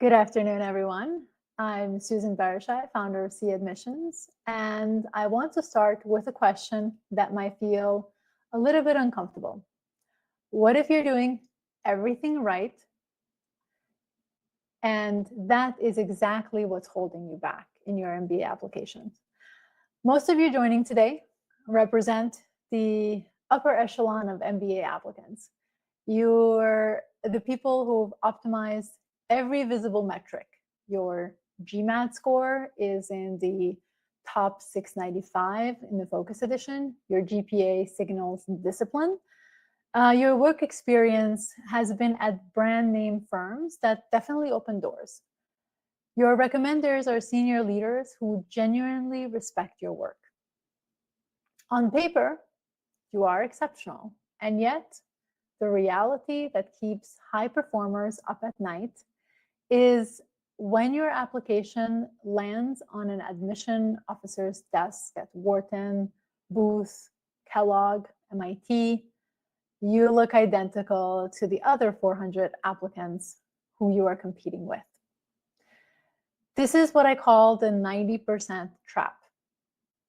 Good afternoon, everyone. I'm Susan Berishaj, founder of Sia Admissions, and I want to start with a question that might feel a little bit uncomfortable. What if you're doing everything right, and that is exactly what's holding you back in your MBA applications? Most of you joining today represent the upper echelon of MBA applicants. You're the people who've optimized every visible metric. Your GMAT score is in the top 695 in the Focus Edition. Your GPA signals discipline. Your work experience has been at brand name firms that definitely open doors. Your recommenders are senior leaders who genuinely respect your work. On paper, you are exceptional, and yet the reality that keeps high performers up at night is when your application lands on an admission officer's desk at Wharton, Booth, Kellogg, MIT, you look identical to the other 400 applicants who you are competing with. This is what I call the 90% trap.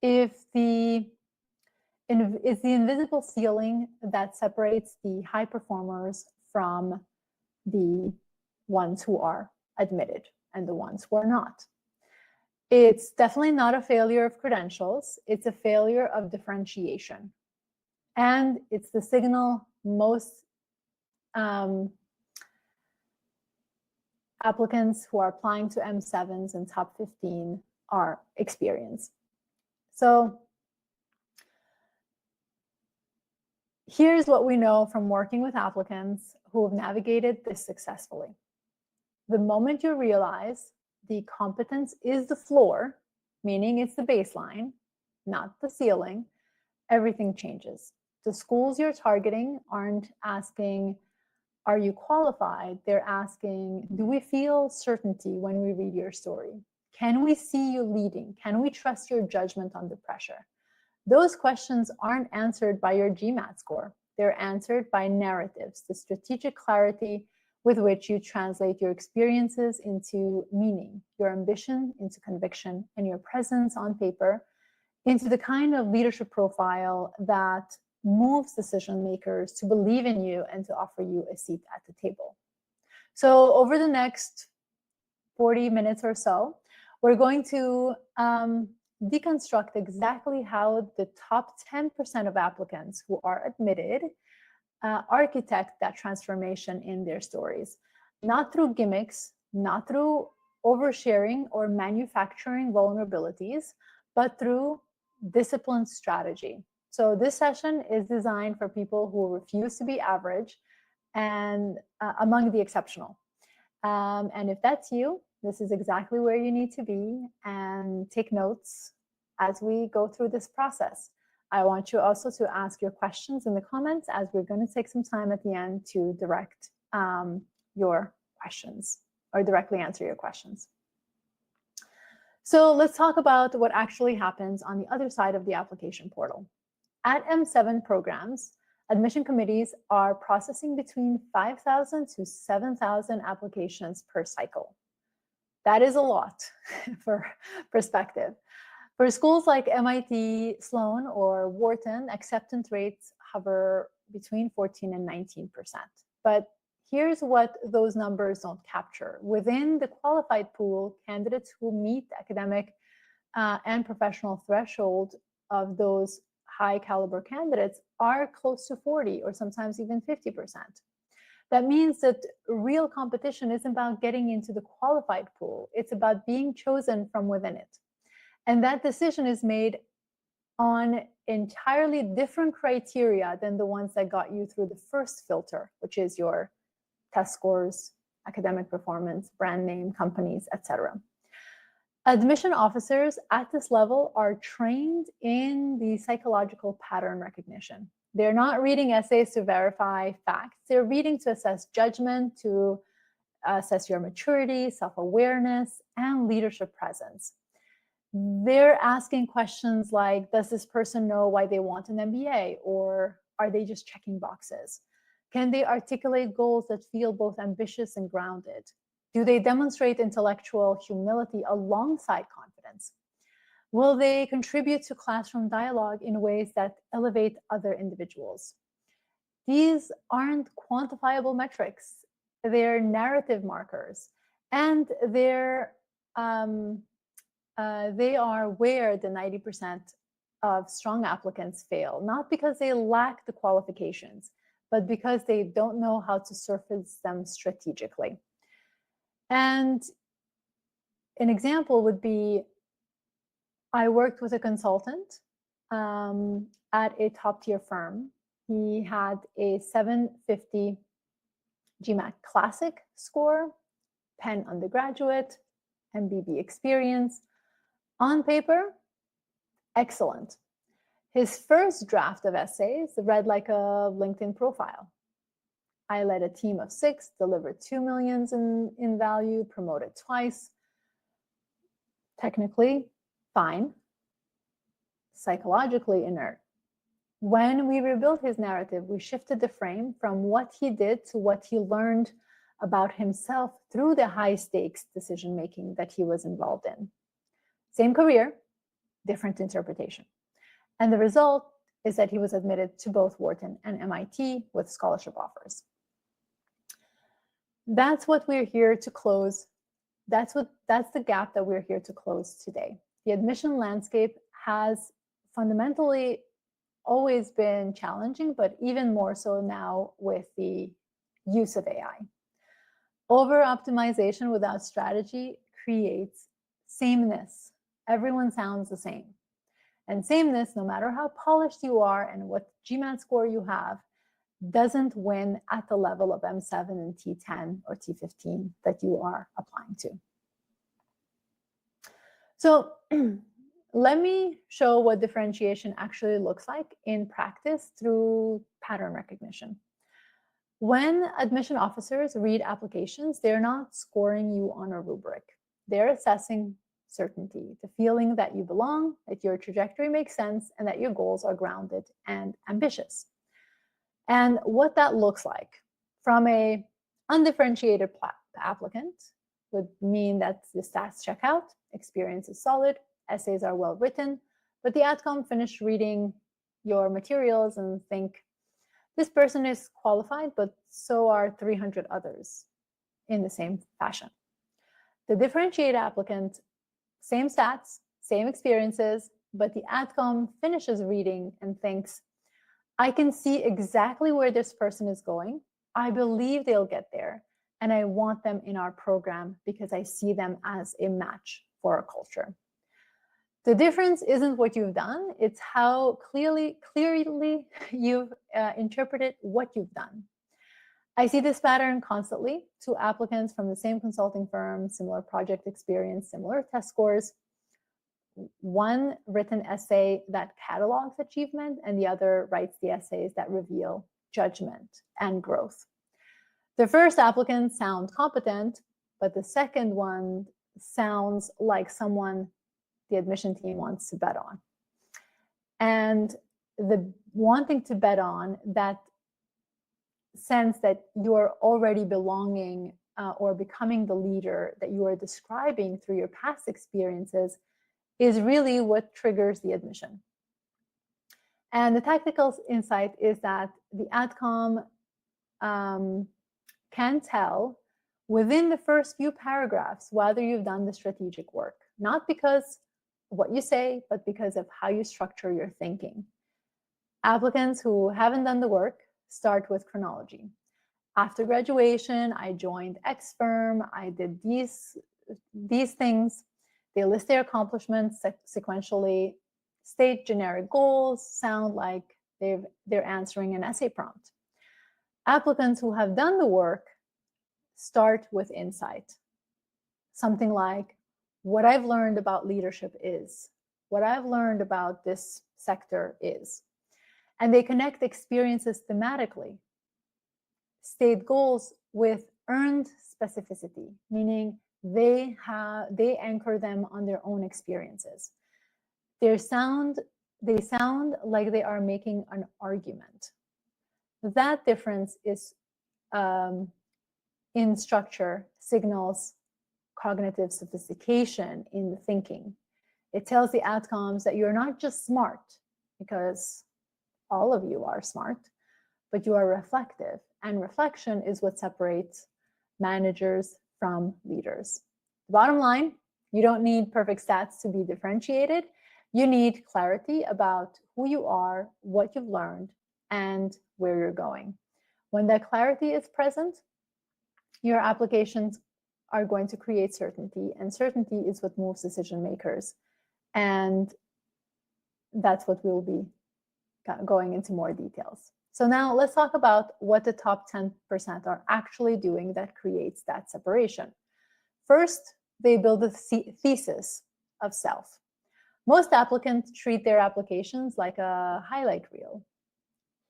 It's the invisible ceiling that separates the high performers from the ones who are admitted and the ones who are not. It's definitely not a failure of credentials. It's a failure of differentiation. And it's the signal most applicants who are applying to M7s and top 15 are experienced. So here's what we know from working with applicants who have navigated this successfully. The moment you realize the competence is the floor, meaning it's the baseline, not the ceiling, everything changes. The schools you're targeting aren't asking, are you qualified? They're asking, do we feel certainty when we read your story? Can we see you leading? Can we trust your judgment under pressure? Those questions aren't answered by your GMAT score. They're answered by narratives, the strategic clarity with which you translate your experiences into meaning, your ambition into conviction, and your presence on paper into the kind of leadership profile that moves decision makers to believe in you and to offer you a seat at the table. So over the next 40 minutes or so, we're going to deconstruct exactly how the top 10% of applicants who are admitted architect that transformation in their stories, not through gimmicks, not through oversharing or manufacturing vulnerabilities, but through disciplined strategy. So this session is designed for people who refuse to be average and among the exceptional. And if that's you, this is exactly where you need to be, and take notes as we go through this process. I want you also to ask your questions in the comments, as we're going to take some time at the end to direct your questions or directly answer your questions. So let's talk about what actually happens on the other side of the application portal. At M7 programs, admission committees are processing between 5,000 to 7,000 applications per cycle. That is a lot for perspective. For schools like MIT, Sloan, or Wharton, acceptance rates hover between 14 and 19%. But here's what those numbers don't capture. Within the qualified pool, candidates who meet academic and professional threshold of those high caliber candidates are close to 40 or sometimes even 50%. That means that real competition isn't about getting into the qualified pool. It's about being chosen from within it. And that decision is made on entirely different criteria than the ones that got you through the first filter, which is your test scores, academic performance, brand name, companies, etc. Admission officers at this level are trained in the psychological pattern recognition. They're not reading essays to verify facts. They're reading to assess judgment, to assess your maturity, self-awareness, and leadership presence. They're asking questions like, does this person know why they want an MBA? Or are they just checking boxes? Can they articulate goals that feel both ambitious and grounded? Do they demonstrate intellectual humility alongside confidence? Will they contribute to classroom dialogue in ways that elevate other individuals? These aren't quantifiable metrics. They're narrative markers, and they are where the 90% of strong applicants fail, not because they lack the qualifications, but because they don't know how to surface them strategically. And an example would be, I worked with a consultant at a top-tier firm. He had a 750 GMAT Classic score, Penn undergraduate, MBA experience. On paper, excellent. His first draft of essays read like a LinkedIn profile. I led a team of 6, delivered 2 million in value, promoted twice. Technically, fine. Psychologically inert. When we rebuilt his narrative, we shifted the frame from what he did to what he learned about himself through the high-stakes decision-making that he was involved in. Same career, different interpretation. And the result is that he was admitted to both Wharton and MIT with scholarship offers. That's what we're here to close. That's the gap that we're here to close today. The admission landscape has fundamentally always been challenging, but even more so now with the use of AI. Over-optimization without strategy creates sameness. Everyone sounds the same. And sameness, no matter how polished you are and what GMAT score you have, doesn't win at the level of M7 and T10 or T15 that you are applying to. So let me show what differentiation actually looks like in practice through pattern recognition. When admission officers read applications, they're not scoring you on a rubric. They're assessing certainty, the feeling that you belong, that your trajectory makes sense, and that your goals are grounded and ambitious. And what that looks like from a undifferentiated applicant would mean that the stats check out, experience is solid, essays are well written, but the outcome finished reading your materials and think, this person is qualified, but so are 300 others in the same fashion. The differentiated applicant, same stats, same experiences, but the outcome finishes reading and thinks, I can see exactly where this person is going. I believe they'll get there, and I want them in our program because I see them as a match for our culture. The difference isn't what you've done, it's how clearly you've interpreted what you've done. I see this pattern constantly. 2 applicants from the same consulting firm, similar project experience, similar test scores. One written essay that catalogs achievement, and the other writes the essays that reveal judgment and growth. The first applicant sounds competent, but the second one sounds like someone the admission team wants to bet on. And the wanting to bet on, that sense that you're already belonging or becoming the leader that you are describing through your past experiences, is really what triggers the admission. And the tactical insight is that the outcome can tell within the first few paragraphs whether you've done the strategic work, not because of what you say, but because of how you structure your thinking. Applicants who haven't done the work start with chronology. After graduation, I joined X firm, I did these things. They list their accomplishments sequentially, state generic goals, sound like they're answering an essay prompt. Applicants who have done the work start with insight. Something like, what I've learned about leadership is, what I've learned about this sector is. And they connect experiences thematically. State goals with earned specificity, meaning they anchor them on their own experiences. They sound like they are making an argument. That difference is in structure signals cognitive sophistication in the thinking. It tells the outcomes that you're not just smart, because all of you are smart, but you are reflective. And reflection is what separates managers from leaders. Bottom line, you don't need perfect stats to be differentiated. You need clarity about who you are, what you've learned, and where you're going. When that clarity is present, your applications are going to create certainty, and certainty is what moves decision makers. And that's what we'll be going into more details. So now let's talk about what the top 10% are actually doing that creates that separation. First, they build a thesis of self. Most applicants treat their applications like a highlight reel.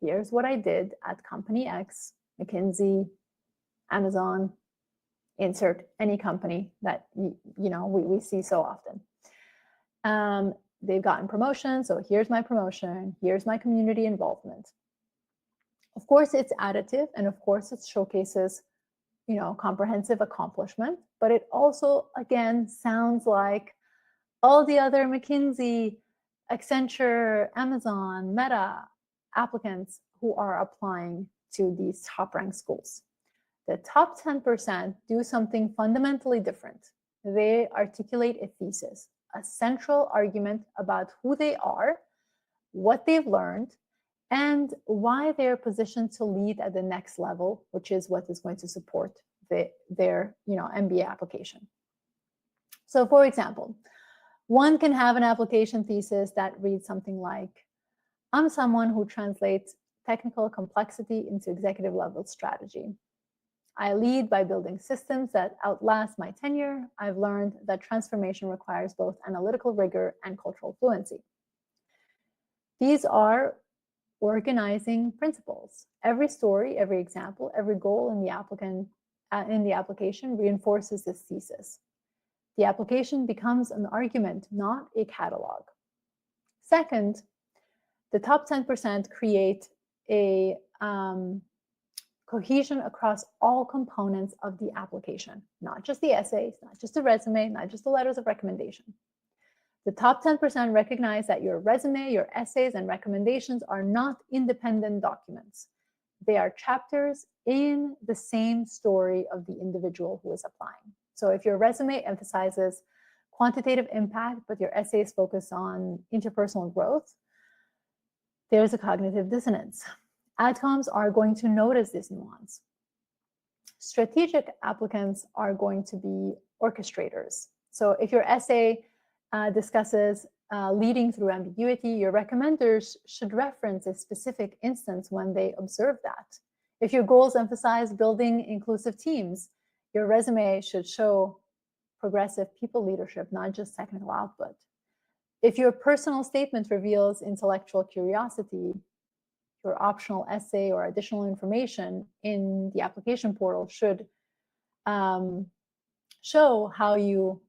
Here's what I did at company X, McKinsey, Amazon, insert any company that we see so often. They've gotten promotion, so here's my promotion, here's my community involvement. Of course, it's additive, and of course, it showcases, comprehensive accomplishment, but it also, again, sounds like all the other McKinsey, Accenture, Amazon, Meta applicants who are applying to these top-ranked schools. The top 10% do something fundamentally different. They articulate a thesis, a central argument about who they are, what they've learned, and why they're positioned to lead at the next level, which is what is going to support their MBA application. So for example, one can have an application thesis that reads something like, I'm someone who translates technical complexity into executive level strategy. I lead by building systems that outlast my tenure. I've learned that transformation requires both analytical rigor and cultural fluency. These are organizing principles. Every story, every example, every goal in the application reinforces this thesis. The application becomes an argument, not a catalog. Second, the top 10% create a cohesion across all components of the application, not just the essays, not just the resume, not just the letters of recommendation. The top 10% recognize that your resume, your essays, and recommendations are not independent documents. They are chapters in the same story of the individual who is applying. So if your resume emphasizes quantitative impact, but your essays focus on interpersonal growth, there's a cognitive dissonance. Adcoms are going to notice this nuance. Strategic applicants are going to be orchestrators. So if your essay discusses leading through ambiguity, your recommenders should reference a specific instance when they observe that. If your goals emphasize building inclusive teams, your resume should show progressive people leadership, not just technical output. If your personal statement reveals intellectual curiosity, your optional essay or additional information in the application portal should show how you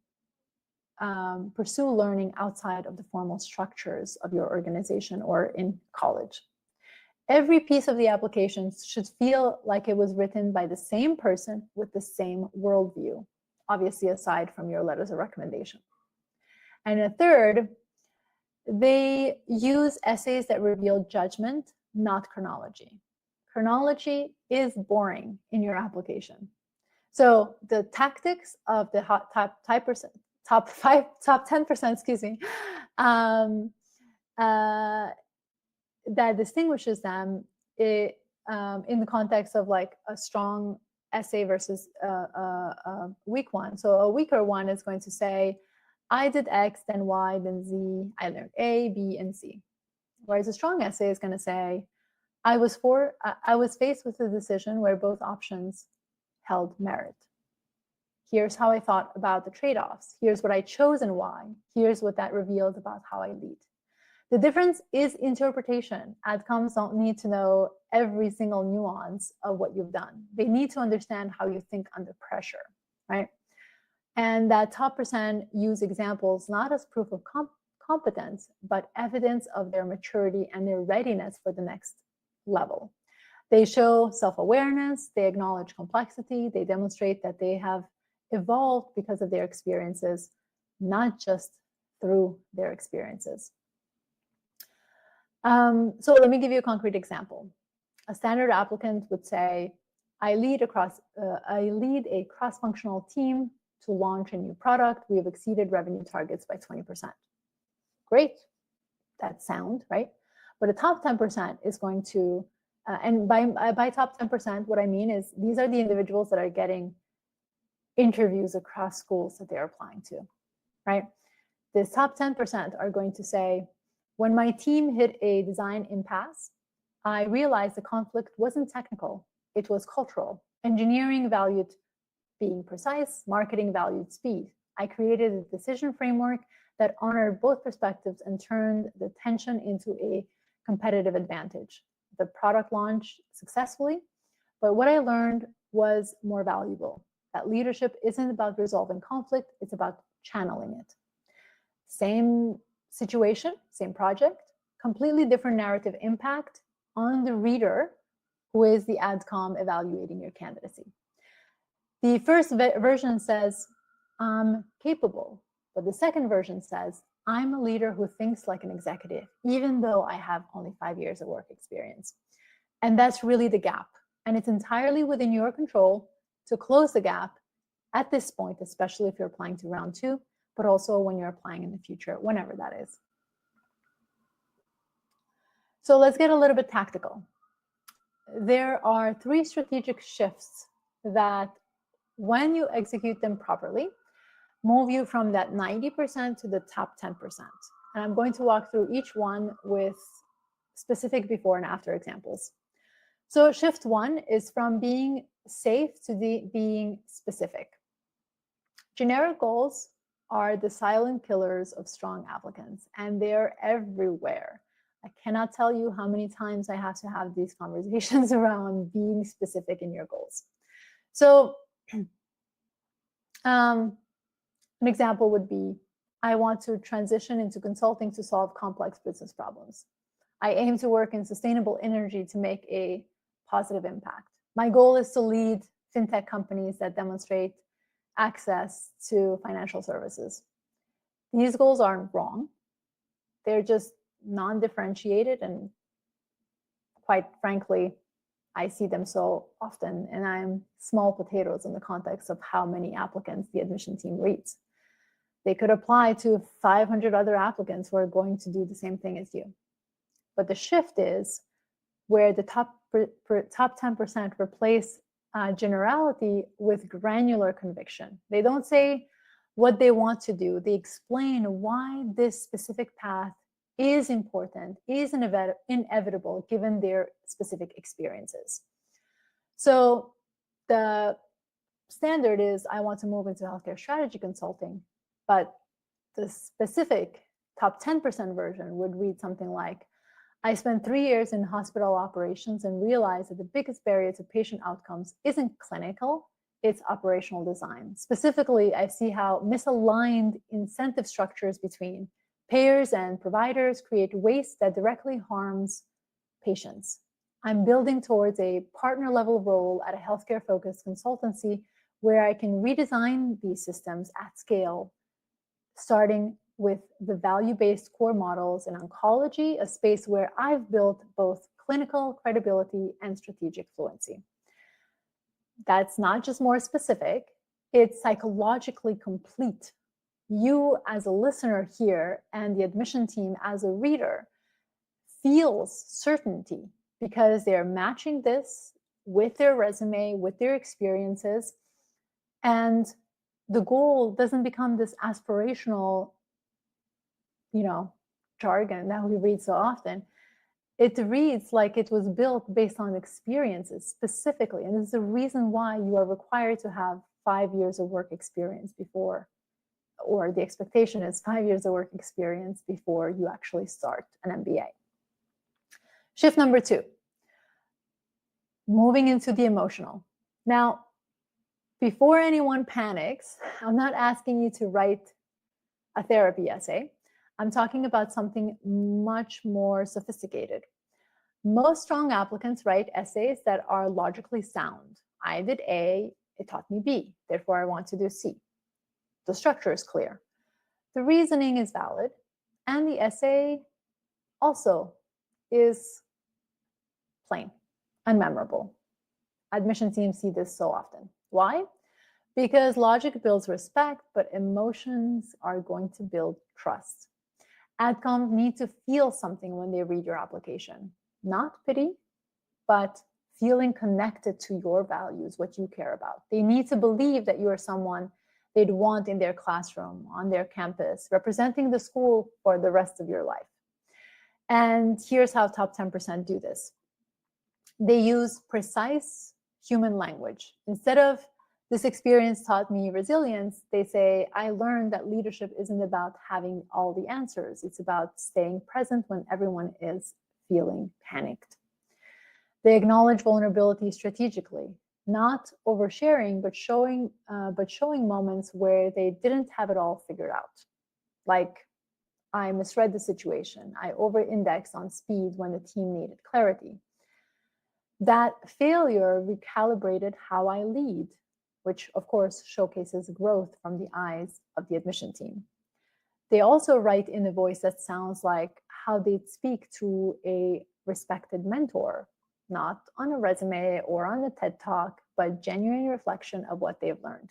pursue learning outside of the formal structures of your organization or in college. Every piece of the application should feel like it was written by the same person with the same worldview, obviously aside from your letters of recommendation. And a third, they use essays that reveal judgment, not chronology. Chronology is boring in your application. So the tactics of the top 10%, excuse me, that distinguishes them in the context of like a strong essay versus a weak one. So a weaker one is going to say, I did X, then Y, then Z, I learned A, B, and C. Whereas a strong essay is going to say, I was faced with a decision where both options held merit. Here's how I thought about the trade-offs. Here's what I chose and why. Here's what that reveals about how I lead. The difference is interpretation. Adcoms don't need to know every single nuance of what you've done. They need to understand how you think under pressure, right? And that top percent use examples not as proof of competence, but evidence of their maturity and their readiness for the next level. They show self-awareness, they acknowledge complexity, they demonstrate that they have evolved because of their experiences, not just through their experiences. So let me give you a concrete example. A standard applicant would say, I lead a cross-functional team to launch a new product. We have exceeded revenue targets by 20%. Great, that's sound, right? But the top 10% is going to, and by top 10%, what I mean is these are the individuals that are getting interviews across schools that they're applying to, right? This top 10% are going to say, when my team hit a design impasse, I realized the conflict wasn't technical, it was cultural. Engineering valued being precise, marketing valued speed. I created a decision framework that honored both perspectives and turned the tension into a competitive advantage. The product launched successfully, but what I learned was more valuable. That leadership isn't about resolving conflict, it's about channeling it. Same situation, same project, completely different narrative impact on the reader who is the AdCom evaluating your candidacy. The first version says, I'm capable, but the second version says, I'm a leader who thinks like an executive, even though I have only 5 years of work experience. And that's really the gap. And it's entirely within your control to close the gap at this point, especially if you're applying to round 2, but also when you're applying in the future, whenever that is. So let's get a little bit tactical. There are 3 strategic shifts that, when you execute them properly, move you from that 90% to the top 10%. And I'm going to walk through each one with specific before and after examples. So shift 1 is from being safe to being specific. Generic goals are the silent killers of strong applicants, and they're everywhere. I cannot tell you how many times I have to have these conversations around being specific in your goals. So an example would be, I want to transition into consulting to solve complex business problems. I aim to work in sustainable energy to make a positive impact. My goal is to lead fintech companies that demonstrate access to financial services. These goals aren't wrong. They're just non-differentiated, and quite frankly, I see them so often, and I'm small potatoes in the context of how many applicants the admission team reads. They could apply to 500 other applicants who are going to do the same thing as you. But the shift is where the top 10% replace generality with granular conviction. They don't say what they want to do. They explain why this specific path is important, is inevitable given their specific experiences. So the standard is, I want to move into healthcare strategy consulting, but the specific top 10% version would read something like, I spent 3 years in hospital operations and realized that the biggest barrier to patient outcomes isn't clinical, it's operational design. Specifically, I see how misaligned incentive structures between payers and providers create waste that directly harms patients. I'm building towards a partner-level role at a healthcare-focused consultancy where I can redesign these systems at scale, starting with the value-based core models in oncology, a space where I've built both clinical credibility and strategic fluency. That's not just more specific, it's psychologically complete. You as a listener here and the admission team as a reader feels certainty because they're matching this with their resume, with their experiences, and the goal doesn't become this aspirational, jargon that we read so often. It reads like it was built based on experiences specifically, and this is the reason why you are required to have 5 years of work experience before, or the expectation is 5 years of work experience before you actually start an MBA. Shift number 2, moving into the emotional. Now, before anyone panics, I'm not asking you to write a therapy essay. I'm talking about something much more sophisticated. Most strong applicants write essays that are logically sound. I did A, it taught me B, therefore I want to do C. The structure is clear. The reasoning is valid, and the essay also is plain and memorable. Admission teams see this so often. Why? Because logic builds respect, but emotions are going to build trust. Adcoms need to feel something when they read your application. Not pity, but feeling connected to your values, what you care about. They need to believe that you are someone they'd want in their classroom, on their campus, representing the school for the rest of your life. And here's how top 10% do this. They use precise human language. Instead of this experience taught me resilience, they say, I learned that leadership isn't about having all the answers. It's about staying present when everyone is feeling panicked. They acknowledge vulnerability strategically, not oversharing, but showing moments where they didn't have it all figured out. Like, I misread the situation. I over-indexed on speed when the team needed clarity. That failure recalibrated how I lead, which of course showcases growth from the eyes of the admission team. They also write in a voice that sounds like how they'd speak to a respected mentor, not on a resume or on a TED Talk, but genuine reflection of what they've learned.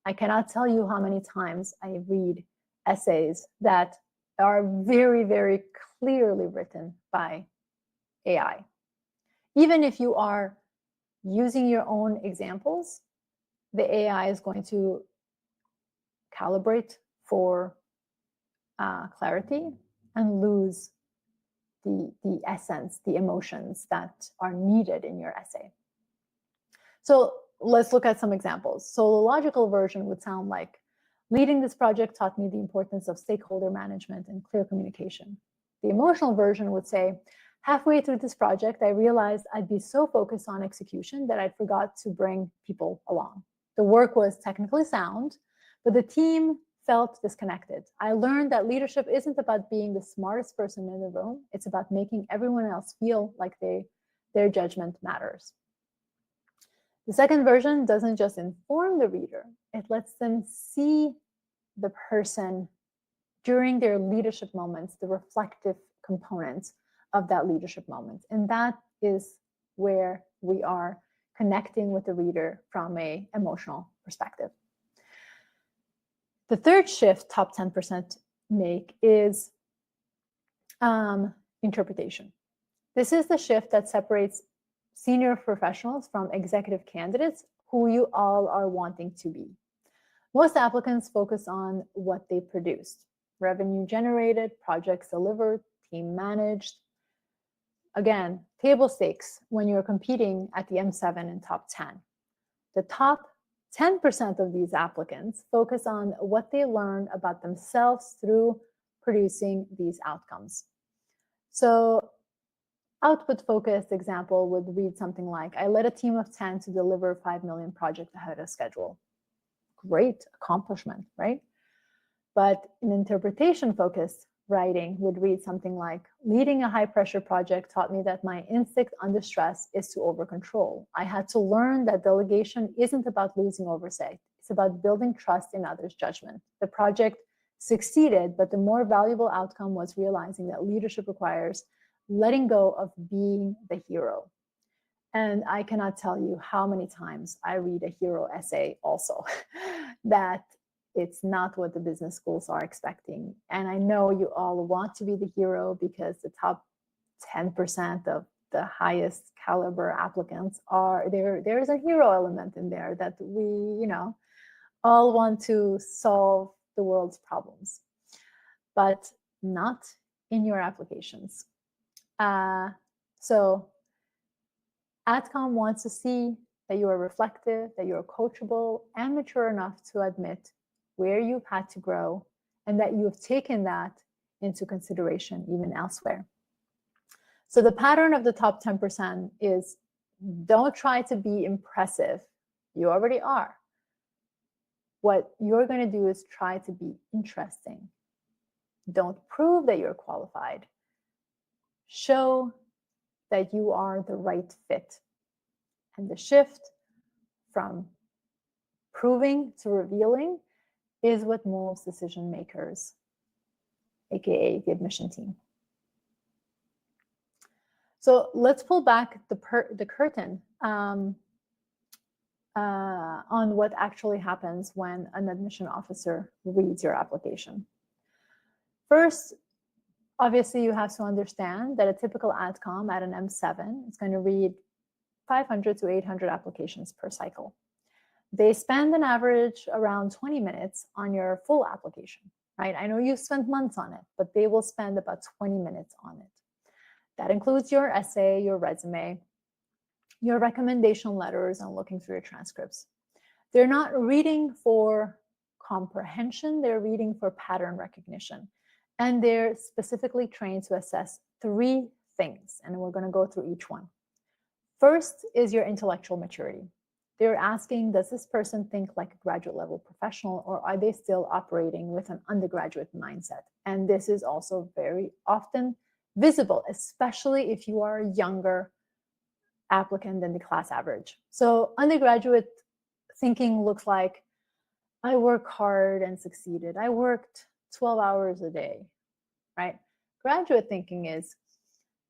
I cannot tell you how many times I read essays that are very, very clearly written by AI. Even if you are using your own examples, the AI is going to calibrate for clarity and lose the essence, the emotions that are needed in your essay. So let's look at some examples. So the logical version would sound like, leading this project taught me the importance of stakeholder management and clear communication. The emotional version would say, halfway through this project, I realized I'd be so focused on execution that I'd forgot to bring people along. The work was technically sound, but the team felt disconnected. I learned that leadership isn't about being the smartest person in the room. It's about making everyone else feel like their judgment matters. The second version doesn't just inform the reader, it lets them see the person during their leadership moments, the reflective components of that leadership moment. And that is where we are connecting with the reader from an emotional perspective. The third shift top 10% make is interpretation. This is the shift that separates senior professionals from executive candidates who you all are wanting to be. Most applicants focus on what they produced: revenue generated, projects delivered, team managed. Again, table stakes when you're competing at the M7 and top 10. The top 10% of these applicants focus on what they learn about themselves through producing these outcomes. So output-focused example would read something like, I led a team of 10 to deliver 5 million project ahead of schedule. Great accomplishment, right? But an interpretation-focused writing would read something like, leading a high-pressure project taught me that my instinct under stress is to over-control. I had to learn that delegation isn't about losing oversight. It's about building trust in others' judgment. The project succeeded, but the more valuable outcome was realizing that leadership requires letting go of being the hero. And I cannot tell you how many times I read a hero essay also that it's not what the business schools are expecting. And I know you all want to be the hero because the top 10% of the highest caliber applicants are there. There is a hero element in there that we, all want to solve the world's problems, but not in your applications. So AdCom wants to see that you are reflective, that you are coachable and mature enough to admit where you've had to grow and that you've taken that into consideration even elsewhere. So the pattern of the top 10% is, don't try to be impressive. You already are. What you're going to do is try to be interesting. Don't prove that you're qualified. Show that you are the right fit. And the shift from proving to revealing is what moves decision makers, aka the admission team. So let's pull back the curtain on what actually happens when an admission officer reads your application. First, obviously, you have to understand that a typical AdCom at an M7 is going to read 500 to 800 applications per cycle. They spend an average around 20 minutes on your full application, right? I know you spent months on it, but they will spend about 20 minutes on it. That includes your essay, your resume, your recommendation letters, and looking through your transcripts. They're not reading for comprehension, they're reading for pattern recognition. And they're specifically trained to assess 3 things, and we're going to go through each one. First is your intellectual maturity. They're asking, does this person think like a graduate level professional, or are they still operating with an undergraduate mindset? And this is also very often visible, especially if you are a younger applicant than the class average. So undergraduate thinking looks like, I work hard and succeeded. I worked 12 hours a day, right? Graduate thinking is,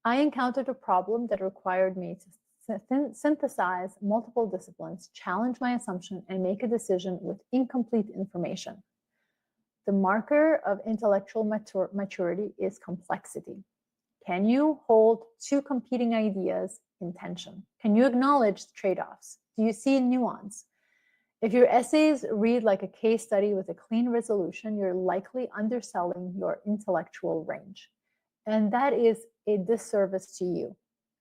I encountered a problem that required me to synthesize multiple disciplines, challenge my assumption, and make a decision with incomplete information. The marker of intellectual maturity is complexity. Can you hold 2 competing ideas in tension? Can you acknowledge trade-offs? Do you see nuance? If your essays read like a case study with a clean resolution, you're likely underselling your intellectual range. And that is a disservice to you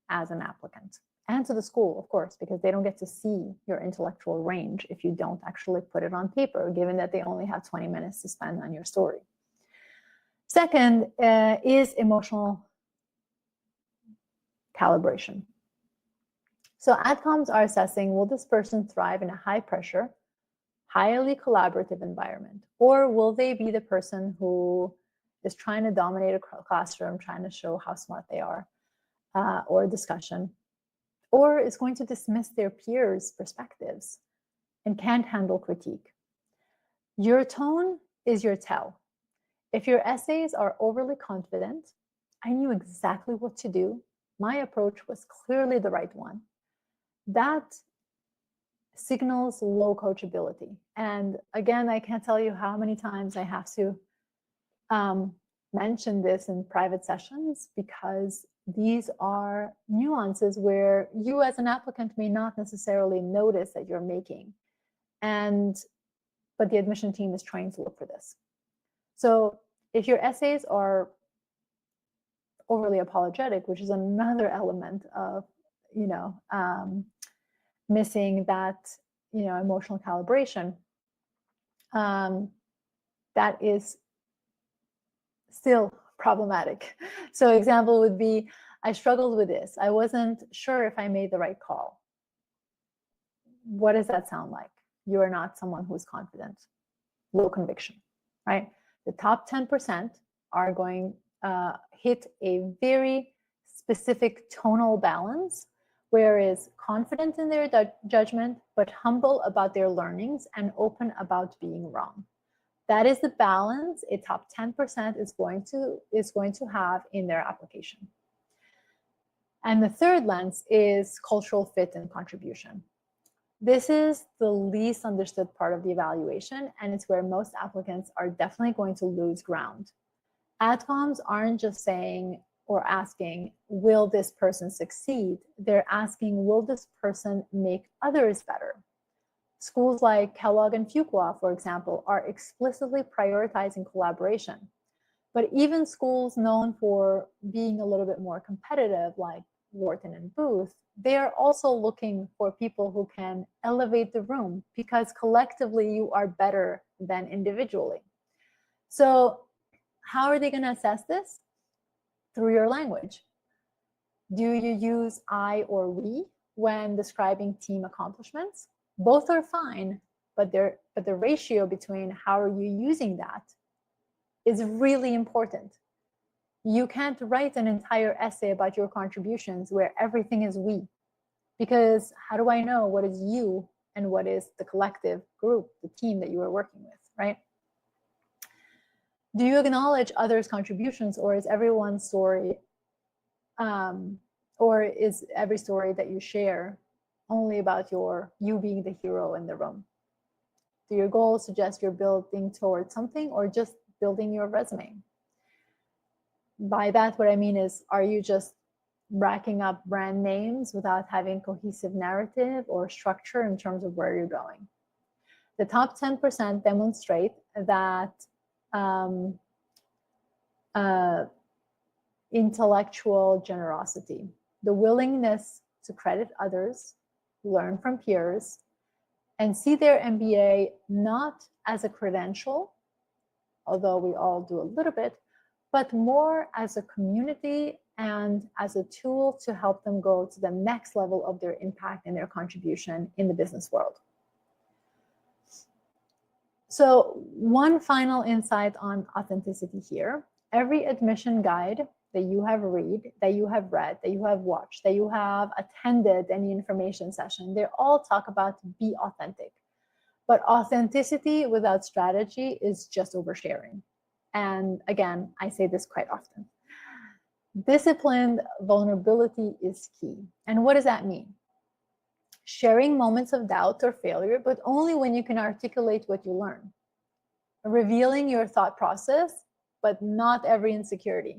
as an applicant and to the school, of course, because they don't get to see your intellectual range if you don't actually put it on paper, given that they only have 20 minutes to spend on your story. Second is emotional calibration. So AdComs are assessing, will this person thrive in a high pressure, highly collaborative environment? Or will they be the person who is trying to dominate a classroom, trying to show how smart they are, or a discussion, or is going to dismiss their peers' perspectives and can't handle critique? Your tone is your tell. If your essays are overly confident, I knew exactly what to do, my approach was clearly the right one, that signals low coachability. And again, I can't tell you how many times I have to mention this in private sessions, because these are nuances where you as an applicant may not necessarily notice that you're making. But the admission team is trained to look for this. So if your essays are overly apologetic, which is another element of, missing that, emotional calibration, that is still problematic. So example would be, I struggled with this. I wasn't sure if I made the right call. What does that sound like? You are not someone who's confident, low conviction, right? The top 10% are going hit a very specific tonal balance, whereas confident in their judgment, but humble about their learnings and open about being wrong. That is the balance a top 10% is going to have in their application. And the third lens is cultural fit and contribution. This is the least understood part of the evaluation, and it's where most applicants are definitely going to lose ground. AdComs aren't just saying or asking, will this person succeed? They're asking, will this person make others better? Schools like Kellogg and Fuqua, for example, are explicitly prioritizing collaboration. But even schools known for being a little bit more competitive, like Wharton and Booth, they are also looking for people who can elevate the room, because collectively you are better than individually. So how are they going to assess this? Through your language. Do you use I or we when describing team accomplishments? Both are fine, but the ratio between how are you using that is really important. You can't write an entire essay about your contributions where everything is we, because how do I know what is you and what is the collective group, the team that you are working with, right? Do you acknowledge others' contributions, or is everyone's story, or is every story that you share only about you being the hero in the room? Do your goals suggest you're building towards something, or just building your resume? By that, what I mean is, are you just racking up brand names without having cohesive narrative or structure in terms of where you're going? The top 10% demonstrate that intellectual generosity, the willingness to credit others, learn from peers, and see their MBA not as a credential, although we all do a little bit, but more as a community and as a tool to help them go to the next level of their impact and their contribution in the business world. So one final insight on authenticity here. Every admission guide that you have read, that you have watched, that you have attended any information session, they all talk about be authentic. But authenticity without strategy is just oversharing. And again, I say this quite often. Disciplined vulnerability is key. And what does that mean? Sharing moments of doubt or failure, but only when you can articulate what you learn. Revealing your thought process, but not every insecurity.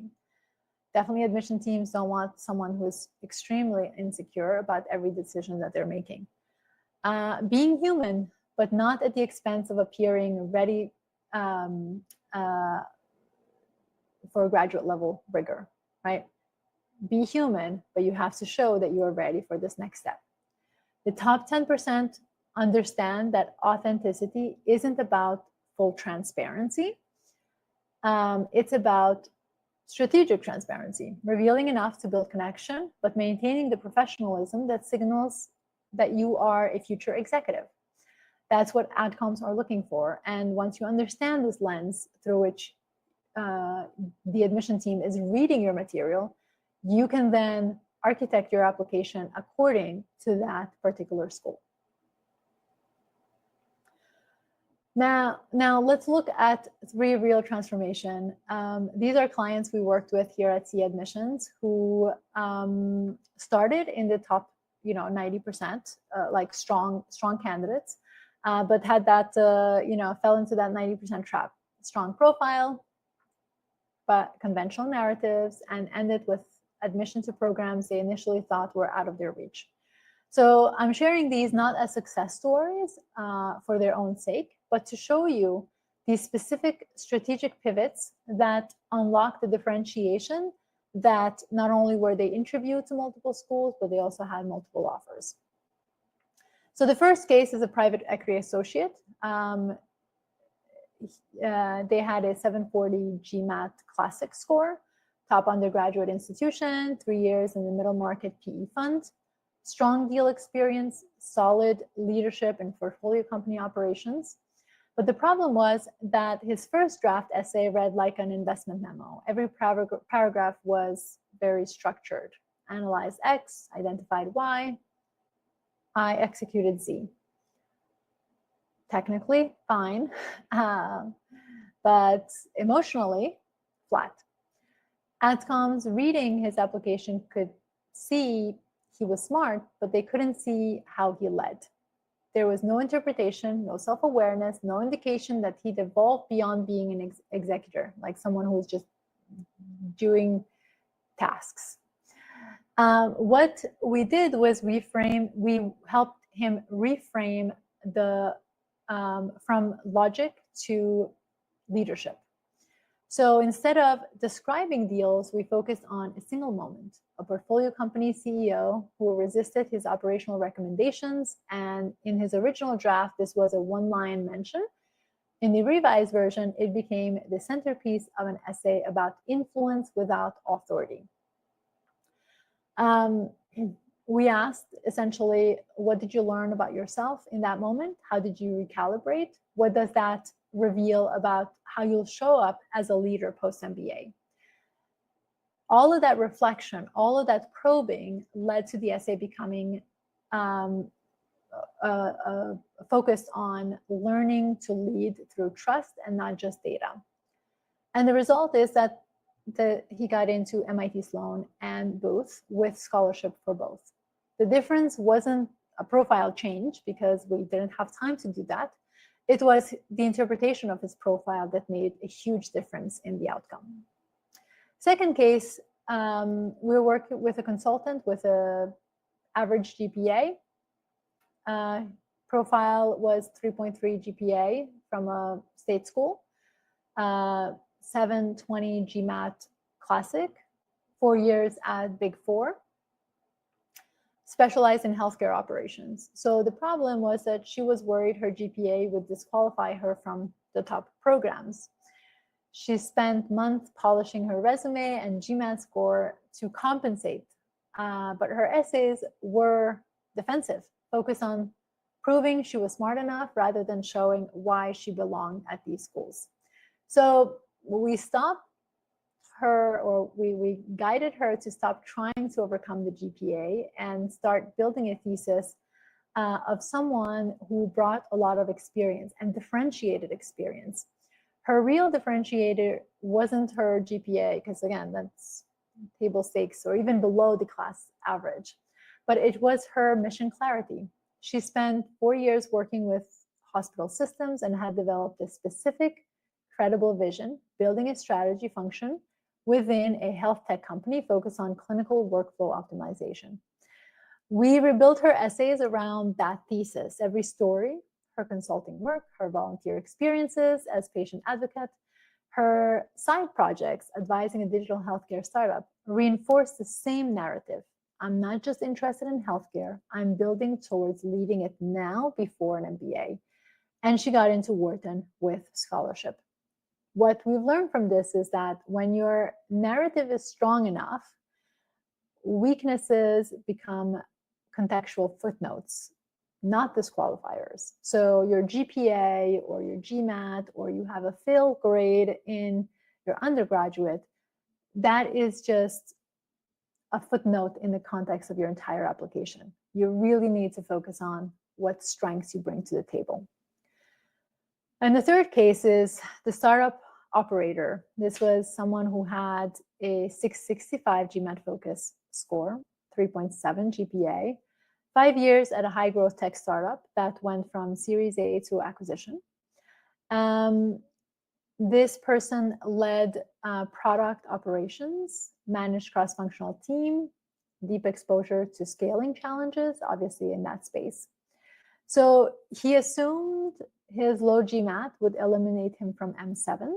Definitely admission teams don't want someone who's extremely insecure about every decision that they're making. Being human, but not at the expense of appearing ready for graduate level rigor, right? Be human, but you have to show that you are ready for this next step. The top 10% understand that authenticity isn't about full transparency. It's about strategic transparency, revealing enough to build connection, but maintaining the professionalism that signals that you are a future executive. That's what adcoms are looking for. And once you understand this lens through which the admission team is reading your material, you can then architect your application according to that particular school. Now let's look at 3 real transformation. These are clients we worked with here at Sia Admissions who started in the top, 90%, like strong candidates, but had that, fell into that 90% trap. Strong profile, but conventional narratives, and ended with admission to programs they initially thought were out of their reach. So I'm sharing these not as success stories for their own sake, but to show you these specific strategic pivots that unlock the differentiation, that not only were they interviewed to multiple schools, but they also had multiple offers. So the first case is a private equity associate. They had a 740 GMAT Classic score, top undergraduate institution, 3 years in the middle market PE fund, strong deal experience, solid leadership in portfolio company operations. But the problem was that his first draft essay read like an investment memo. Every paragraph was very structured. Analyzed X, identified Y, I executed Z. Technically, fine, but emotionally, flat. Adcoms reading his application could see he was smart, but they couldn't see how he led. There was no interpretation, no self-awareness, no indication that he'd evolved beyond being an executor, like someone who was just doing tasks. What we did was we helped him reframe the from logic to leadership. So instead of describing deals, we focused on a single moment, a portfolio company CEO who resisted his operational recommendations. And in his original draft, this was a one-line mention. In the revised version, it became the centerpiece of an essay about influence without authority. We asked essentially, what did you learn about yourself in that moment? How did you recalibrate? What does that reveal about how you'll show up as a leader post-MBA? all of that reflection, all of that probing led to the essay becoming focused on learning to lead through trust and not just data. And the result is that he got into MIT Sloan and Booth with scholarship for both. The difference wasn't a profile change because we didn't have time to do that. It was the interpretation of his profile that made a huge difference in the outcome. Second case, we were working with a consultant with an average GPA. Profile was 3.3 GPA from a state school, 720 GMAT Classic, 4 years at Big Four, specialized in healthcare operations. So the problem was that she was worried her GPA would disqualify her from the top programs. She spent months polishing her resume and GMAT score to compensate, but her essays were defensive, focused on proving she was smart enough rather than showing why she belonged at these schools. So we stopped her, or we guided her to stop trying to overcome the GPA and start building a thesis of someone who brought a lot of experience and differentiated experience. Her real differentiator wasn't her GPA, because again, that's table stakes or even below the class average, but it was her mission clarity. She spent 4 years working with hospital systems and had developed a specific, credible vision, building a strategy function within a health tech company focused on clinical workflow optimization. We rebuilt her essays around that thesis. Every story, her consulting work, her volunteer experiences as patient advocate, her side projects advising a digital healthcare startup reinforced the same narrative. I'm not just interested in healthcare, I'm building towards leading it now before an MBA. And she got into Wharton with scholarship. What we've learned from this is that when your narrative is strong enough, weaknesses become contextual footnotes, not disqualifiers. So your GPA or your GMAT, or you have a fail grade in your undergraduate, that is just a footnote in the context of your entire application. You really need to focus on what strengths you bring to the table. And the third case is the startup operator. This was someone who had a 665 GMAT focus score, 3.7 GPA, 5 years at a high growth tech startup that went from Series A to acquisition. This person led product operations, managed cross-functional team, deep exposure to scaling challenges, obviously in that space. So he assumed his low GMAT would eliminate him from M7,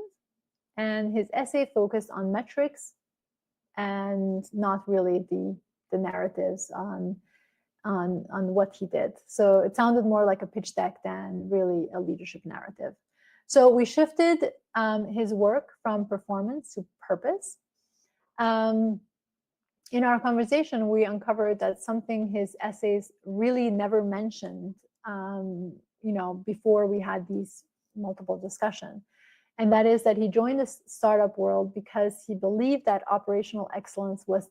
and his essay focused on metrics and not really the narratives on what he did. So it sounded more like a pitch deck than really a leadership narrative. So we shifted his work from performance to purpose. In our conversation, we uncovered that something his essays really never mentioned, before we had these multiple discussions. And that is that he joined the startup world because he believed that operational excellence was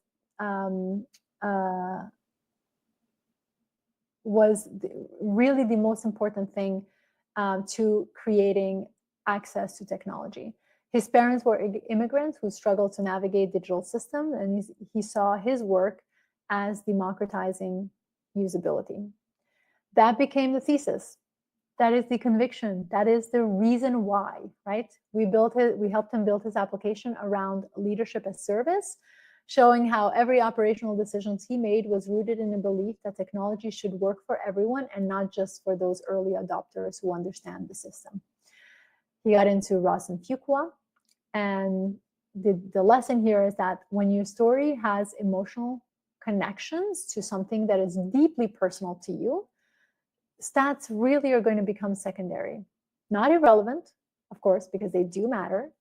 really the most important thing to creating access to technology. His parents were immigrants who struggled to navigate digital systems, and he saw his work as democratizing usability. That became the thesis. That is the conviction. That is the reason why, right? We helped him build his application around leadership as service, showing how every operational decisions he made was rooted in a belief that technology should work for everyone and not just for those early adopters who understand the system. He got into Ross and Fuqua, and the lesson here is that when your story has emotional connections to something that is deeply personal to you, stats really are going to become secondary. Not irrelevant, of course, because they do matter,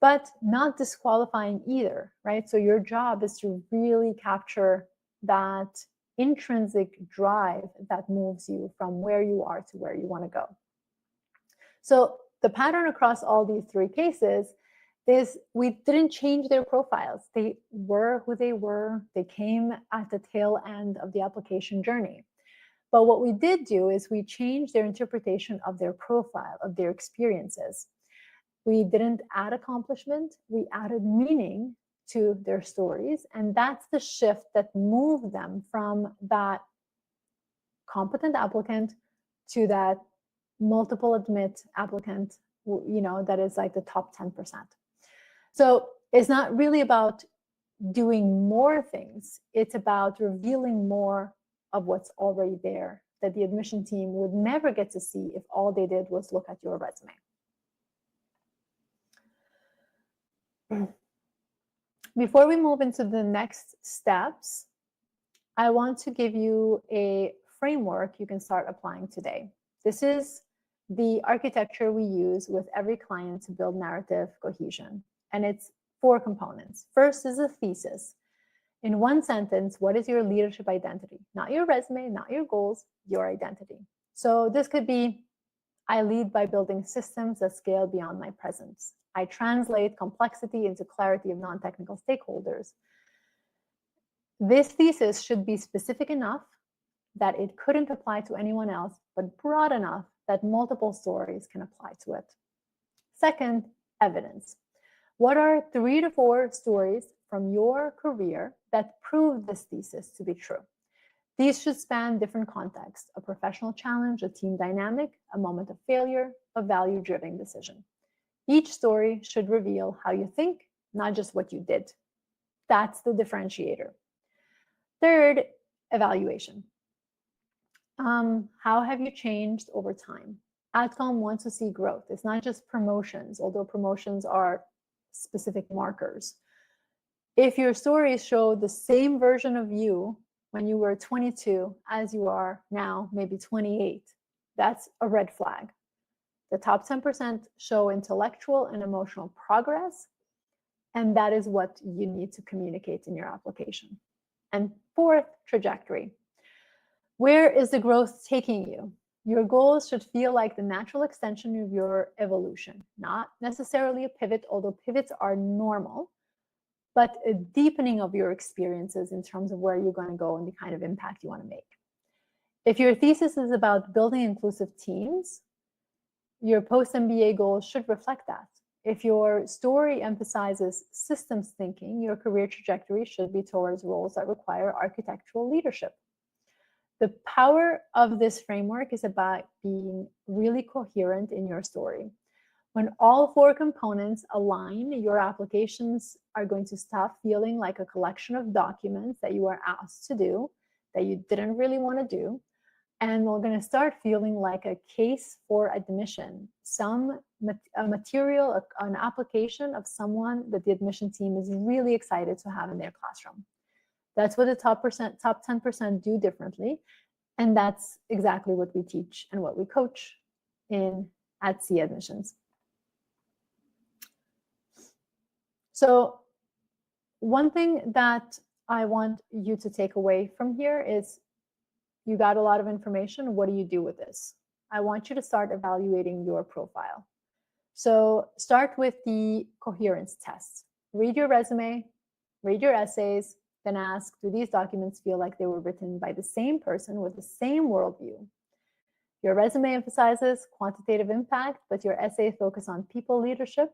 but not disqualifying either, right? So your job is to really capture that intrinsic drive that moves you from where you are to where you want to go. So the pattern across all these three cases we didn't change their profiles. They were who they were. They came at the tail end of the application journey. But what we did do is we changed their interpretation of their profile, of their experiences. We didn't add accomplishment, we added meaning to their stories. And that's the shift that moved them from that competent applicant to that multiple admit applicant, that is like the top 10%. So it's not really about doing more things. It's about revealing more of what's already there that the admission team would never get to see if all they did was look at your resume. Before we move into the next steps, I want to give you a framework you can start applying today. This is the architecture we use with every client to build narrative cohesion. And it's 4 components. First is a thesis. In one sentence, what is your leadership identity? Not your resume, not your goals, your identity. So this could be, I lead by building systems that scale beyond my presence. I translate complexity into clarity of non-technical stakeholders. This thesis should be specific enough that it couldn't apply to anyone else, but broad enough that multiple stories can apply to it. Second, evidence. What are 3 to 4 stories from your career that prove this thesis to be true? These should span different contexts: a professional challenge, a team dynamic, a moment of failure, a value-driven decision. Each story should reveal how you think, not just what you did. That's the differentiator. Third, evaluation. How have you changed over time? Adcom wants to see growth. It's not just promotions, although promotions are specific markers. If your stories show the same version of you when you were 22 as you are now, maybe 28, that's a red flag. The top 10% show intellectual and emotional progress, and that is what you need to communicate in your application. And fourth, trajectory. Where is the growth taking you? Your goals should feel like the natural extension of your evolution, not necessarily a pivot, although pivots are normal, but a deepening of your experiences in terms of where you're going to go and the kind of impact you want to make. If your thesis is about building inclusive teams, your post-MBA goals should reflect that. If your story emphasizes systems thinking, your career trajectory should be towards roles that require architectural leadership. The power of this framework is about being really coherent in your story. When all 4 components align, your applications are going to stop feeling like a collection of documents that you are asked to do that you didn't really want to do. And we're going to start feeling like a case for admission, a material, an application of someone that the admission team is really excited to have in their classroom. That's what the top 10% do differently. And that's exactly what we teach and what we coach at Sia Admissions. So one thing that I want you to take away from here is you got a lot of information. What do you do with this? I want you to start evaluating your profile. So start with the coherence test. Read your resume, read your essays, then ask, do these documents feel like they were written by the same person with the same worldview? Your resume emphasizes quantitative impact, but your essay focus on people leadership.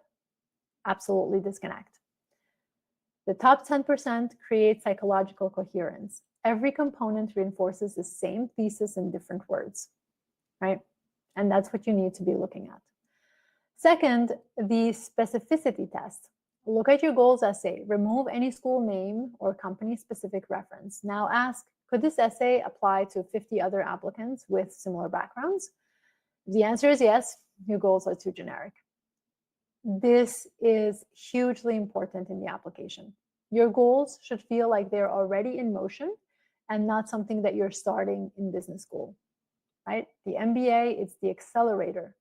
Absolutely disconnect. The top 10% create psychological coherence. Every component reinforces the same thesis in different words, right? And that's what you need to be looking at. Second, the specificity test. Look at your goals essay. Remove any school name or company-specific reference. Now ask, could this essay apply to 50 other applicants with similar backgrounds? If the answer is yes, your goals are too generic. This is hugely important in the application. Your goals should feel like they're already in motion and not something that you're starting in business school, right? The MBA, it's the accelerator,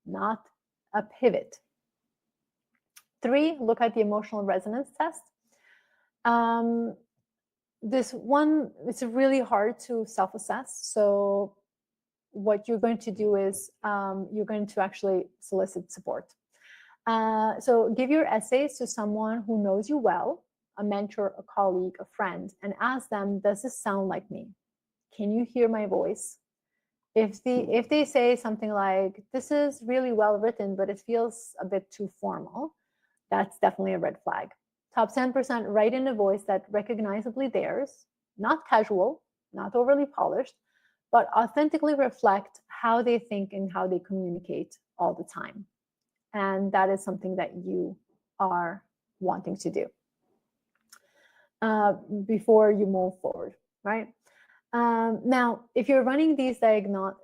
not a pivot. 3, look at the emotional resonance test. This one, it's really hard to self-assess. So what you're going to do is you're going to actually solicit support. So give your essays to someone who knows you well, a mentor, a colleague, a friend, and ask them, does this sound like me? Can you hear my voice? If they say something like, this is really well written, but it feels a bit too formal, that's definitely a red flag. Top 10% write in a voice that recognizably theirs, not casual, not overly polished, but authentically reflect how they think and how they communicate all the time. And that is something that you are wanting to do before you move forward, right? Now, if you're running these diagnostics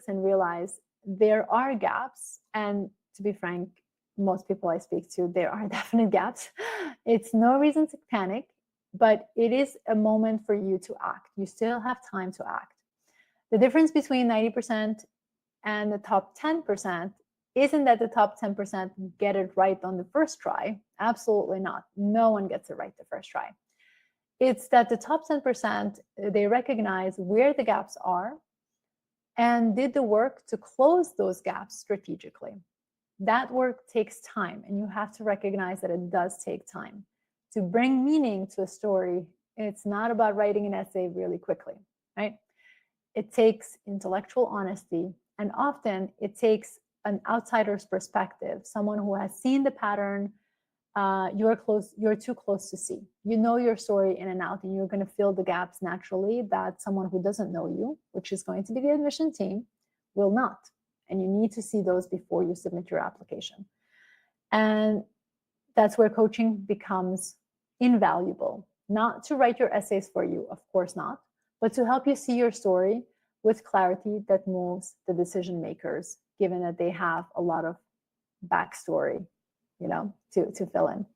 and realize there are gaps, and to be frank, most people I speak to, there are definite gaps. It's no reason to panic, but it is a moment for you to act. You still have time to act. The difference between 90% and the top 10% isn't that the top 10% get it right on the first try. Absolutely not. No one gets it right the first try. It's that the top 10%, they recognize where the gaps are and did the work to close those gaps strategically. That work takes time, and you have to recognize that it does take time. To bring meaning to a story, it's not about writing an essay really quickly, right? It takes intellectual honesty, and often it takes an outsider's perspective, someone who has seen the pattern you're too close to see. You know your story in and out, and you're going to fill the gaps naturally that someone who doesn't know you, which is going to be the admission team, will not. And you need to see those before you submit your application. And that's where coaching becomes invaluable. Not to write your essays for you, of course not, but to help you see your story with clarity that moves the decision makers, given that they have a lot of backstory, to fill in.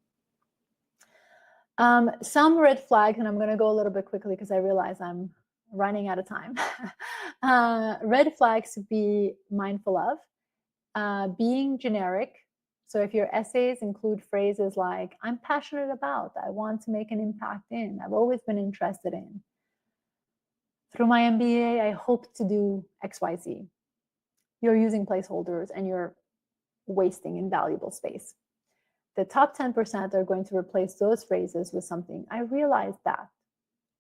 Some red flags, and I'm going to go a little bit quickly because I realize I'm running out of time. Red flags to be mindful of, being generic. So if your essays include phrases like, I'm passionate about, I want to make an impact in, I've always been interested in, through my MBA, I hope to do XYZ. You're using placeholders and you're wasting invaluable space. The top 10% are going to replace those phrases with something. I realize that.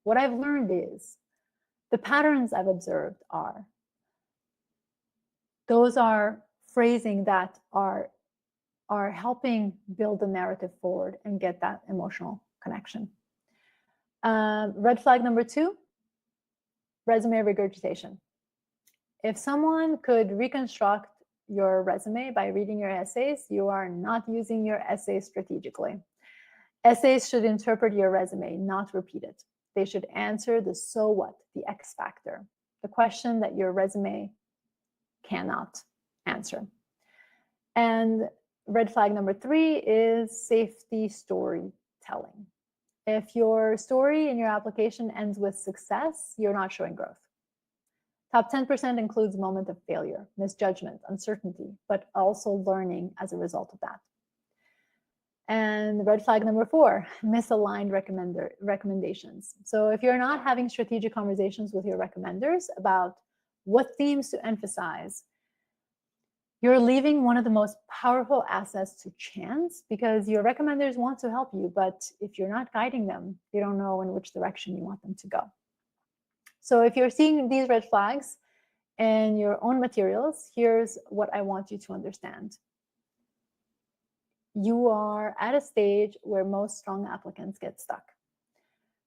What I've learned is the patterns I've observed are, those are phrasing that are helping build the narrative forward and get that emotional connection. Red flag number 2, resume regurgitation. If someone could reconstruct your resume by reading your essays, you are not using your essays strategically. Essays should interpret your resume, not repeat it. They should answer the so what, the X factor, the question that your resume cannot answer. And red flag number 3 is safety storytelling. If your story in your application ends with success, you're not showing growth. Top 10% includes moment of failure, misjudgment, uncertainty, but also learning as a result of that. And red flag number 4, misaligned recommendations. So if you're not having strategic conversations with your recommenders about what themes to emphasize, you're leaving one of the most powerful assets to chance, because your recommenders want to help you, but if you're not guiding them, they don't know in which direction you want them to go. So if you're seeing these red flags in your own materials, here's what I want you to understand. You are at a stage where most strong applicants get stuck.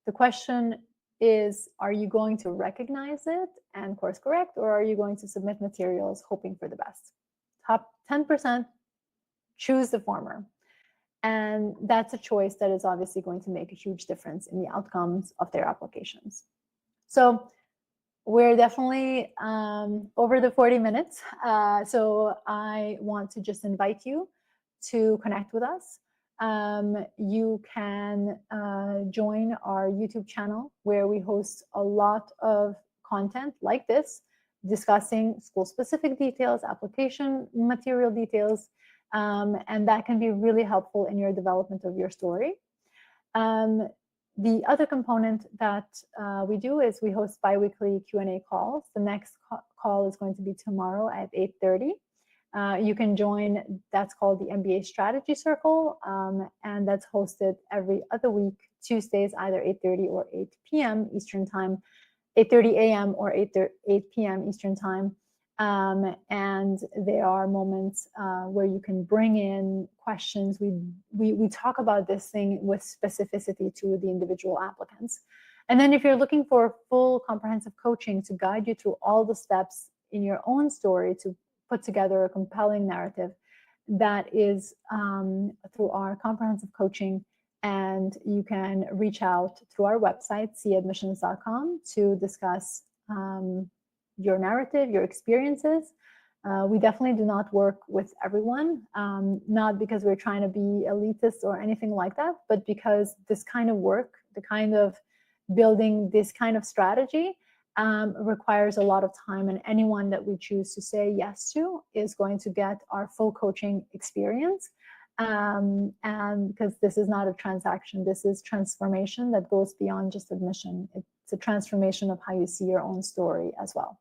The question is, are you going to recognize it and course correct, or are you going to submit materials hoping for the best? Top 10% choose the former. And that's a choice that is obviously going to make a huge difference in the outcomes of their applications. So we're definitely over the 40 minutes. So I want to just invite you to connect with us. You can join our YouTube channel, where we host a lot of content like this, discussing school-specific details, application material details, and that can be really helpful in your development of your story. The other component that we do is we host bi-weekly Q&A calls. The next call is going to be tomorrow at 8:30. You can join, that's called the MBA Strategy Circle, and that's hosted every other week, Tuesdays, either 8:30 or 8 p.m. Eastern Time, 8:30 a.m. or 8 p.m. Eastern Time. And there are moments where you can bring in questions. We talk about this thing with specificity to the individual applicants. And then if you're looking for full comprehensive coaching to guide you through all the steps in your own story to put together a compelling narrative, that is through our comprehensive coaching. And you can reach out through our website, siaadmissions.com, to discuss your narrative, your experiences. We definitely do not work with everyone, not because we're trying to be elitist or anything like that, but because this kind of work, the kind of building this kind of strategy requires a lot of time, and anyone that we choose to say yes to is going to get our full coaching experience. And because this is not a transaction, this is transformation that goes beyond just admission. It's a transformation of how you see your own story as well.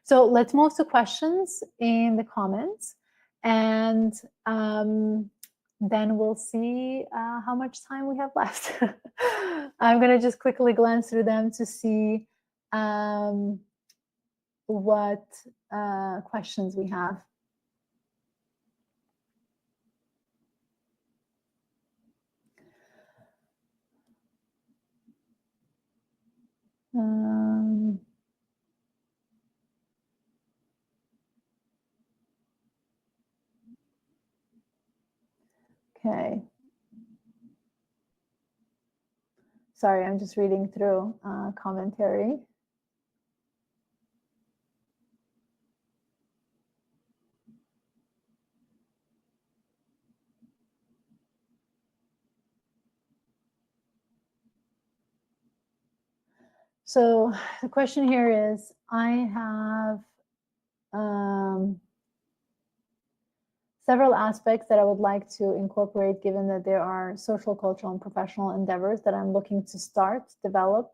So let's move to questions in the comments, and then we'll see how much time we have left. I'm going to just quickly glance through them to see what questions we have. Okay. Sorry, I'm just reading through commentary. So the question here is, I have several aspects that I would like to incorporate, given that there are social, cultural, and professional endeavors that I'm looking to start, develop,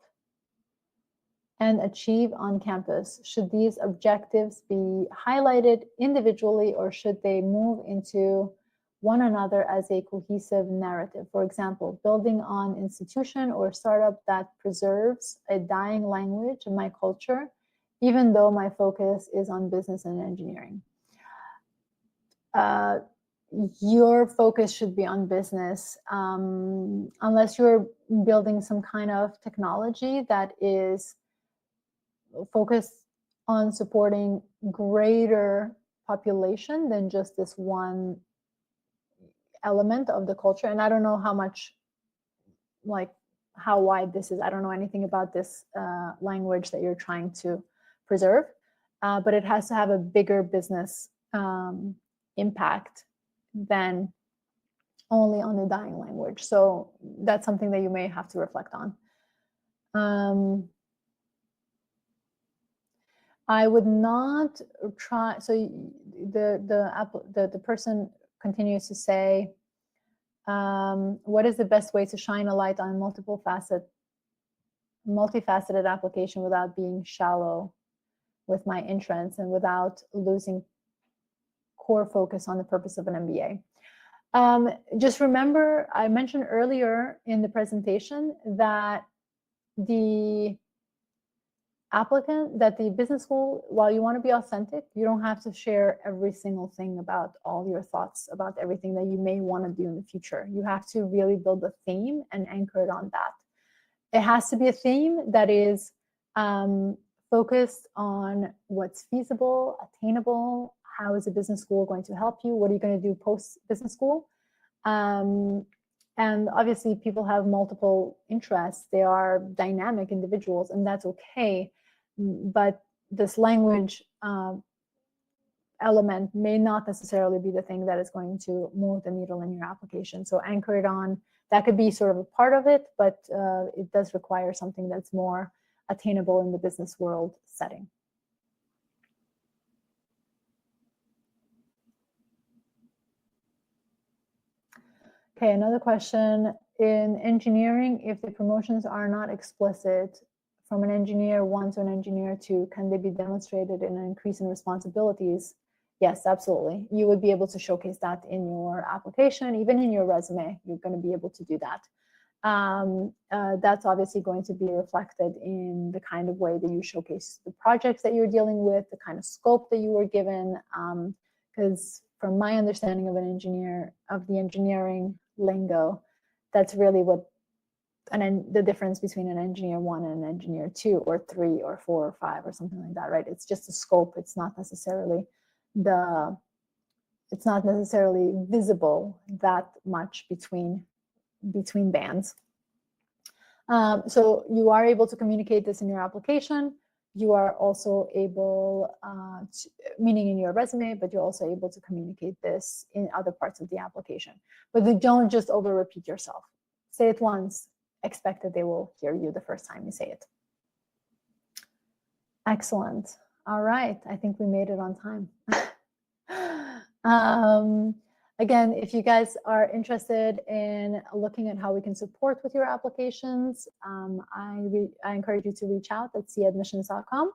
and achieve on campus. Should these objectives be highlighted individually, or should they move into one another as a cohesive narrative? For example, building on institution or startup that preserves a dying language in my culture, even though my focus is on business and engineering. Your focus should be on business, unless you're building some kind of technology that is focused on supporting greater population than just this one element of the culture. And I don't know how much, like how wide this is. I don't know anything about this language that you're trying to preserve, but it has to have a bigger business impact than only on the dying language. So that's something that you may have to reflect on. I would not try. So the person continues to say, what is the best way to shine a light on multifaceted application without being shallow with my entrance and without losing core focus on the purpose of an MBA? Just remember, I mentioned earlier in the presentation that the business school, while you want to be authentic, you don't have to share every single thing about all your thoughts about everything that you may want to do in the future. You have to really build a theme and anchor it on that. It has to be a theme that is focused on what's feasible, attainable. How is a business school going to help you? What are you going to do post-business school? And obviously, people have multiple interests. They are dynamic individuals, and that's okay. But this language element may not necessarily be the thing that is going to move the needle in your application. So anchor it on. That could be sort of a part of it, but it does require something that's more attainable in the business world setting. Okay, another question. In engineering, if the promotions are not explicit, from an engineer 1 to an engineer 2, can they be demonstrated in an increase in responsibilities Yes, absolutely. You would be able to showcase that in your application, even in your resume. You're going to be able to do that. That's obviously going to be reflected in the kind of way that you showcase the projects that you're dealing with, the kind of scope that you were given. Because from my understanding of an engineer, of the engineering lingo, that's really what the difference between an engineer 1 and an engineer 2 or 3 or 4 or 5 or something like that, right? It's just the scope. It's not necessarily visible that much between bands. So you are able to communicate this in your application. You are also able, meaning in your resume, but you're also able to communicate this in other parts of the application. But you don't just over repeat yourself. Say it once, expect that they will hear you the first time you say it. Excellent. All right, I think we made it on time. Again, if you guys are interested in looking at how we can support with your applications, I encourage you to reach out at siaadmissions.com.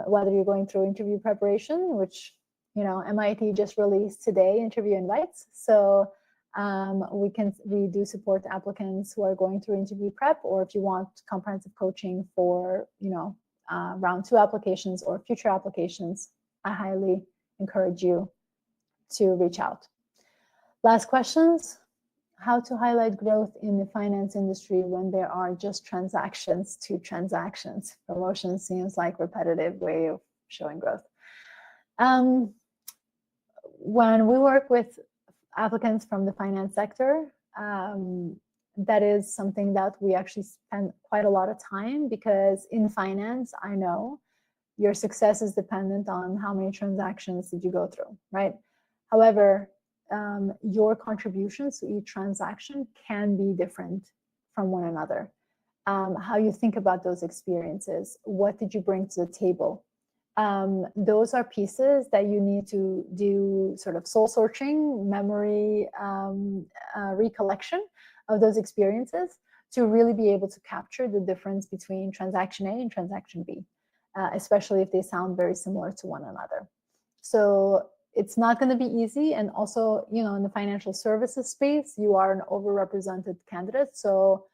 Whether you're going through interview preparation, which, you know, MIT just released today interview invites. So we do support applicants who are going through interview prep, or if you want comprehensive coaching for, you know, round 2 applications or future applications, I highly encourage you to reach out. Last questions. How to highlight growth in the finance industry when there are just transactions to transactions? Promotion seems like repetitive way of showing growth. When we work with applicants from the finance sector, that is something that we actually spend quite a lot of time, because in finance, I know your success is dependent on how many transactions did you go through, right? However, your contributions to each transaction can be different from one another. How you think about those experiences, what did you bring to the table? Those are pieces that you need to do sort of soul searching, memory recollection of those experiences to really be able to capture the difference between transaction A and transaction B, especially if they sound very similar to one another. So it's not going to be easy. And also, you know, in the financial services space, you are an overrepresented candidate. So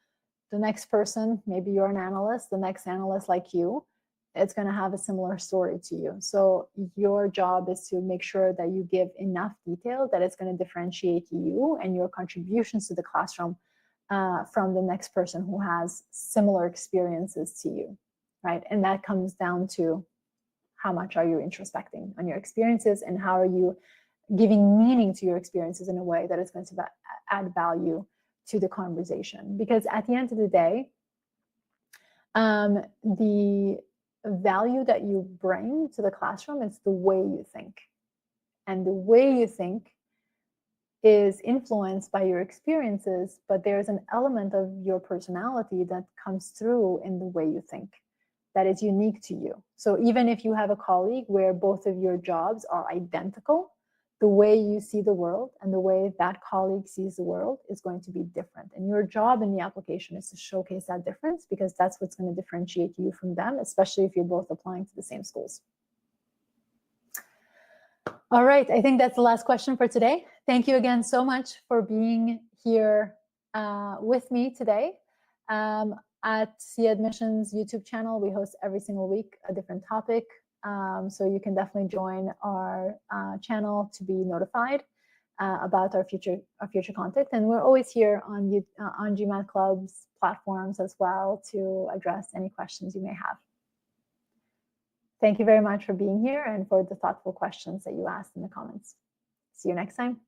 the next person, maybe you're an analyst, the next analyst like you, it's going to have a similar story to you. So your job is to make sure that you give enough detail that it's going to differentiate you and your contributions to the classroom from the next person who has similar experiences to you, right? And that comes down to how much are you introspecting on your experiences, and how are you giving meaning to your experiences in a way that is going to add value to the conversation. Because at the end of the day, the value that you bring to the classroom is the way you think. And the way you think is influenced by your experiences, but there's an element of your personality that comes through in the way you think that is unique to you. So even if you have a colleague where both of your jobs are identical, the way you see the world and the way that colleague sees the world is going to be different. And your job in the application is to showcase that difference, because that's what's going to differentiate you from them, especially if you're both applying to the same schools. All right, I think that's the last question for today. Thank you again so much for being here with me today. At Sia Admissions YouTube channel, we host every single week a different topic. So you can definitely join our channel to be notified about our future content. And we're always here on GMAT Club's platforms as well to address any questions you may have. Thank you very much for being here and for the thoughtful questions that you asked in the comments. See you next time.